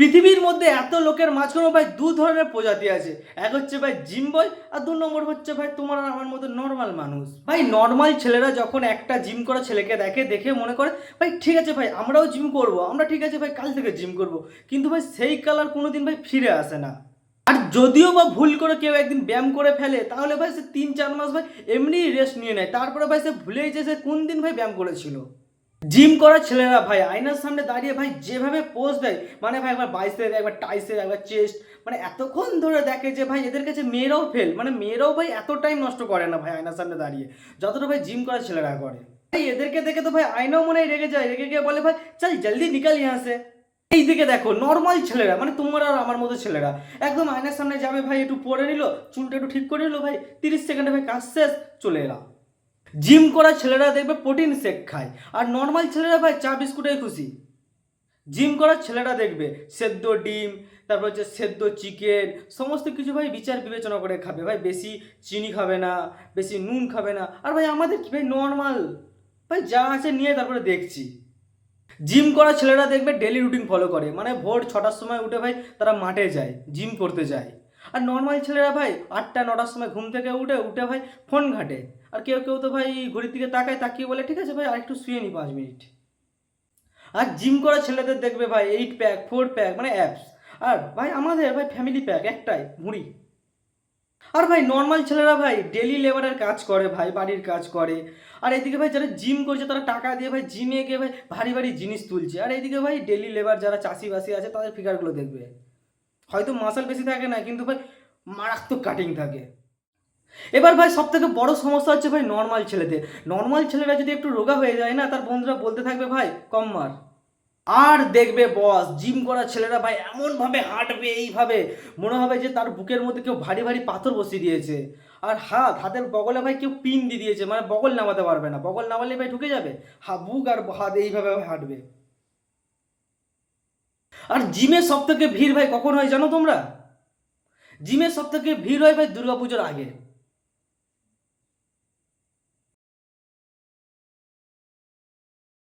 পৃথিবীর মধ্যে এত লোকের মাঝখানে ভাই দু ধরনের প্রজাতি আছে। এক হচ্ছে ভাই জিম বয়, আর দু নম্বর হচ্ছে ভাই তোমার আর আমার মতো নর্মাল মানুষ। ভাই নর্মাল ছেলেরা যখন একটা জিম করা ছেলেকে দেখে, দেখে মনে করে ভাই ঠিক আছে ভাই আমরাও জিম করব, আমরা ঠিক আছে ভাই কাল থেকে জিম করব। কিন্তু ভাই সেই কাল আর কোনোদিন ভাই ফিরে আসে না। আর যদিও বা ভুল করে কেউ একদিন ব্যায়াম করে ফেলে, তাহলে ভাই সে 3-4 মাস ভাই এমনিই রেস্ট নিয়ে নেয়। তারপরে ভাই সে ভুলেই যে সে কোন দিন ভাই ব্যায়াম করেছিল। জিম করা ছেলেরা ভাই আয়নার সামনে দাঁড়িয়ে ভাই যেভাবে পোজ দেয়, মানে ভাই একবার বাইসের, একবার টাইসের, একবার চেস্ট, মানে এতক্ষণ ধরে দেখে যে ভাই এদের কাছে মেয়েরাও ফেল। মানে মেয়েরাও ভাই এত টাইম নষ্ট করে না ভাই আয়নার সামনে দাঁড়িয়ে, যতটা ভাই জিম করা ছেলেরা করে। ভাই এদেরকে দেখে তো ভাই আয়নাও মনে হয় রেগে যায়, রেগে গিয়ে বলে ভাই চল জলদি নিকাল ইহাঁ সে। এইদিকে দেখো নর্মাল ছেলেরা, মানে তোমার আর আমার মতো ছেলেরা একদম আয়নার সামনে যাবে ভাই, একটু পরে নিল, চুলটা একটু ঠিক করে নিল ভাই, 30 সেকেন্ডে ভাই কাজ শেষ, চলে এলাম। জিম করা ছেলেরা দেখবে প্রোটিন শেক খায়, আর নর্মাল ছেলেরা ভাই চা বিস্কুটে খুশি। জিম করা ছেলেরা দেখবে সেদ্ধ ডিম, তারপর হচ্ছে সেদ্ধ চিকেন, সমস্ত কিছু ভাই বিচার বিবেচনা করে খাবে ভাই, বেশি চিনি খাবে না, বেশি নুন খাবে না। আর ভাই আমাদের কি ভাই নর্মাল, ভাই যা আছে নিয়ে তারপরে দেখছি। জিম করা ছেলেরা দেখবে ডেলি রুটিন ফলো করে, মানে ভোর 6টার সময় উঠে ভাই তারা মাঠে যায়, জিম করতে যায়। আর নর্মাল ছেলেরা ভাই 8টা-9টার সময় ঘুম থেকে উঠে উঠে ভাই ফোন ঘাঁটে। আর কেউ কেউ তো ভাই ঘড়ির দিকে তাকায়, তাকিয়ে বলে ঠিক আছে ভাই আরেকটু শুয়ে নি 5 মিনিট। আর জিম করা ছেলেদের দেখবে ভাই 8 প্যাক 4 প্যাক, মানে অ্যাপস। আর ভাই আমাদের ভাই ফ্যামিলি প্যাক একটাই, ভুঁড়ি। আর ভাই নর্মাল ছেলেরা ভাই ডেলি লেবারের কাজ করে ভাই, বাড়ির কাজ করে। আর এদিকে ভাই যারা জিম করছে তারা টাকা দিয়ে ভাই জিমে গিয়ে ভাই ভারী ভারী জিনিস তুলছে। আর এইদিকে ভাই ডেলি লেবার যারা চাষিবাসি আছে তাদের ফিগারগুলো দেখবে, হয়তো মাসল বেশি থাকে না, কিন্তু ভাই মারাত্মক কাটিং থাকে। এবার ভাই সব থেকে বড় সমস্যা হচ্ছে ভাই নর্মাল ছেলেদের। নর্মাল ছেলেরা যদি একটু রোগা হয়ে যায় না, তার বন্ধুরা বলতে থাকবে ভাই কম মার। আর দেখবে বস জিম করা ছেলেরা ভাই এমনভাবে হাঁটবে, এইভাবে মনে হবে যে তার বুকের মধ্যে কেউ ভারী ভারী পাথর বসিয়ে দিয়েছে। আর হাতের বগলে ভাই কেউ পিন দিয়ে দিয়েছে, মানে বগল নামাতে পারবে না, বগল নামালে ভাই ঢুকে যাবে। বুক আর হাত এইভাবে হাঁটবে। আর জিমের সব থেকে ভিড় ভাই কখন হয় জানো তোমরা? জিমের সব থেকে ভিড় হয় ভাই দুর্গাপুজোর আগে।